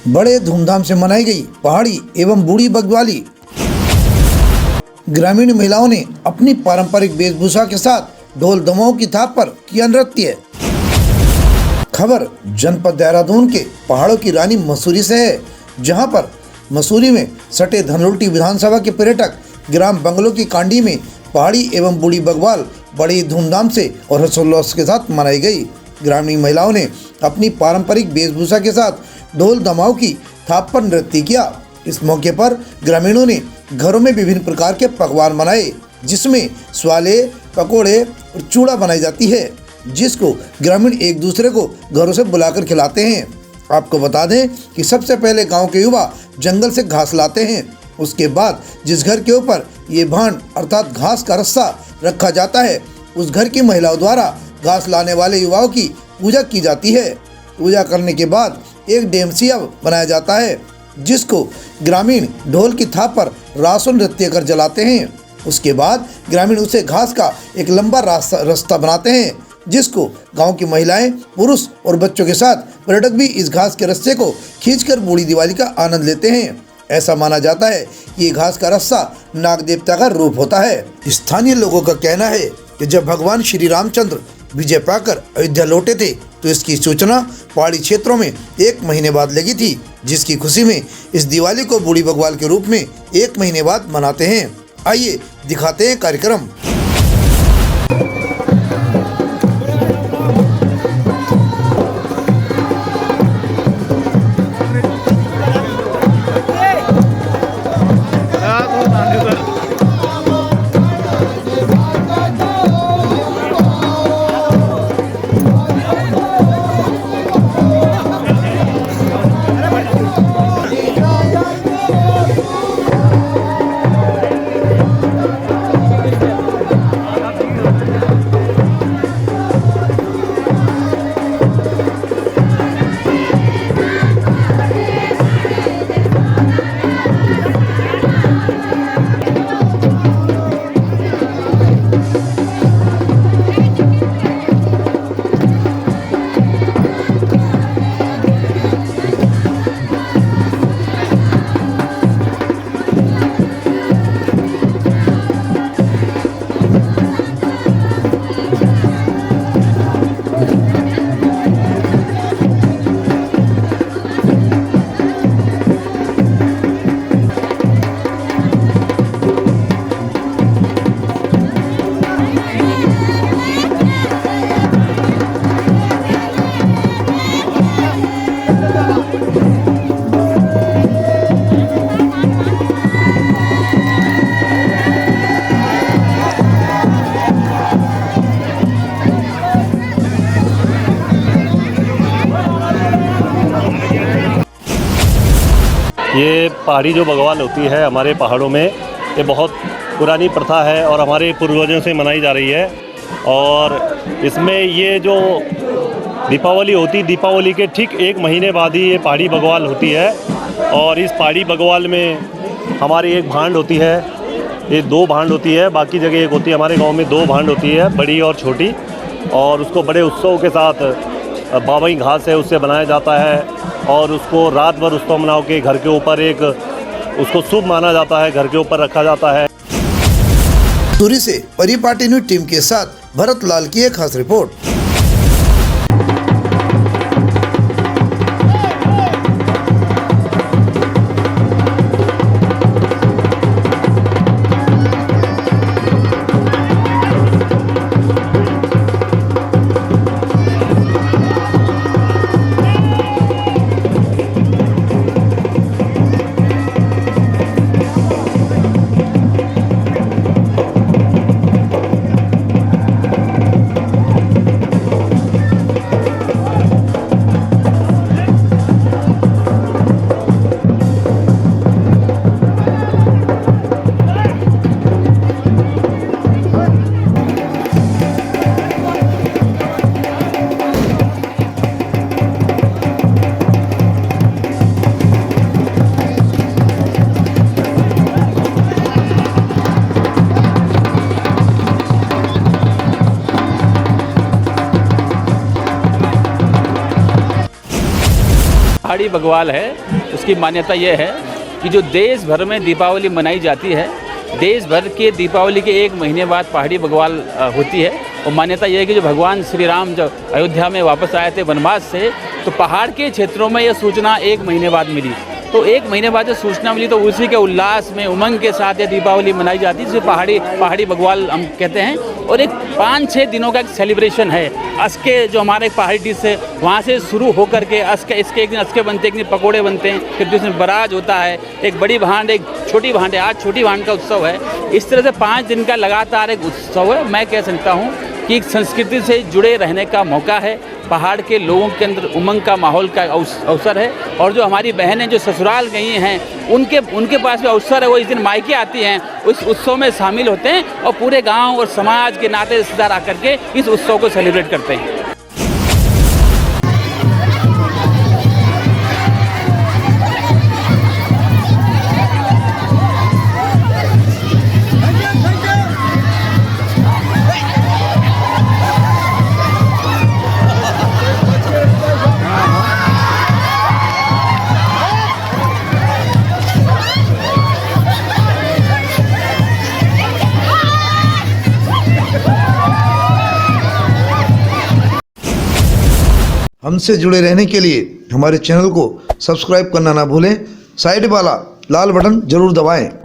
बड़े धूमधाम से मनाई गई पहाड़ी एवं बूढ़ी बग्वाली। ग्रामीण महिलाओं ने अपनी पारंपरिक वेशभूषा के साथ ढोल दमाओं की थाप पर किया नृत्य। खबर जनपद देहरादून के पहाड़ों की रानी मसूरी से है, जहां पर मसूरी में सटे धनोल्टी विधानसभा के पर्यटक ग्राम बंगलों की कांडी में पहाड़ी एवं बूढ़ी बग्वाल बड़ी धूमधाम से और हर्षोल्लास के साथ मनाई गई। ग्रामीण महिलाओं ने अपनी पारंपरिक वेशभूषा के साथ ढोल दमाओं की थाप पर नृत्य किया। इस मौके पर ग्रामीणों ने घरों में विभिन्न प्रकार के पकवान बनाए, जिसमें स्वाले, पकोड़े और चूड़ा बनाई जाती है, जिसको ग्रामीण एक दूसरे को घरों से बुलाकर खिलाते हैं। आपको बता दें कि सबसे पहले गांव के युवा जंगल से घास लाते हैं। उसके बाद जिस घर के ऊपर ये भांड अर्थात घास का रस्सा रखा जाता है, उस घर की महिलाओं द्वारा घास लाने वाले युवाओं की पूजा की जाती है। पूजा करने के बाद एक डेमसिया बनाया जाता है, जिसको ग्रामीण ढोल की थाप पर रासो नृत्य कर जलाते हैं। उसके बाद ग्रामीण उसे घास का एक लंबा रास्ता बनाते हैं, जिसको गांव की महिलाएं, पुरुष और बच्चों के साथ पर्यटक भी इस घास के रस्से को खींचकर बूढ़ी दिवाली का आनंद लेते हैं। ऐसा माना जाता है कि ये घास का रस्सा नाग देवता का रूप होता है। स्थानीय लोगों का कहना है कि जब भगवान श्री रामचंद्र विजय पाकर अयोध्या लौटे थे, तो इसकी सूचना पहाड़ी क्षेत्रों में 1 महीने बाद लगी थी, जिसकी खुशी में इस दिवाली को बूढ़ी बग्वाल के रूप में 1 महीने बाद मनाते हैं। आइए दिखाते हैं कार्यक्रम। ये पहाड़ी जो बग्वाल होती है हमारे पहाड़ों में, ये बहुत पुरानी प्रथा है और हमारे पूर्वजों से मनाई जा रही है। और इसमें ये जो दीपावली होती, दीपावली के ठीक 1 महीने बाद ही ये पहाड़ी बग्वाल होती है। और इस पहाड़ी बग्वाल में हमारी एक भांड होती है, ये 2 भांड होती है, बाकी जगह एक होती है। हमारे गांव में 2 भांड होती है, बड़ी और छोटी, और उसको बड़े उत्सव के साथ बावई घास है उससे बनाया जाता है। और उसको रात भर उत्सव मना के घर के ऊपर एक उसको शुभ माना जाता है, घर के ऊपर रखा जाता है। सूरी से परिपाटी न्यूज टीम के साथ भरत लाल की एक खास रिपोर्ट। पहाड़ी बग्वाल है उसकी मान्यता ये है कि जो देश भर में दीपावली मनाई जाती है, देश भर के दीपावली के 1 महीने बाद पहाड़ी बग्वाल होती है। और मान्यता यह है कि जो भगवान श्री राम जब अयोध्या में वापस आए थे वनवास से, तो पहाड़ के क्षेत्रों में यह सूचना 1 महीने बाद मिली। तो 1 महीने बाद जब सूचना मिली तो उसी के उल्लास में उमंग के साथ ये दीपावली मनाई जाती है, जिसे पहाड़ी बग्वाल हम कहते हैं। और एक 5-6 दिनों का एक सेलिब्रेशन है। अस्के जो हमारा एक पहाड़ी डिश है वहाँ से शुरू होकर के इसके एक दिन अस्के बनते हैं, एक दिन पकोड़े बनते हैं, फिर जिसमें बराज होता है, एक बड़ी भांड एक छोटी भांड है। आज छोटी भांड का उत्सव है। इस तरह से 5 दिन का लगातार एक उत्सव है। मैं कह सकता हूँ कि एक संस्कृति से जुड़े रहने का मौका है। पहाड़ के लोगों के अंदर उमंग का माहौल का अवसर है। और जो हमारी बहनें जो ससुराल गई हैं उनके पास भी अवसर है, वो इस दिन मायके आती हैं, उस उत्सव में शामिल होते हैं और पूरे गांव और समाज के नाते रिश्तेदार आकर के इस उत्सव को सेलिब्रेट करते हैं। हमसे जुड़े रहने के लिए हमारे चैनल को सब्सक्राइब करना ना भूलें। साइड वाला लाल बटन जरूर दबाएं।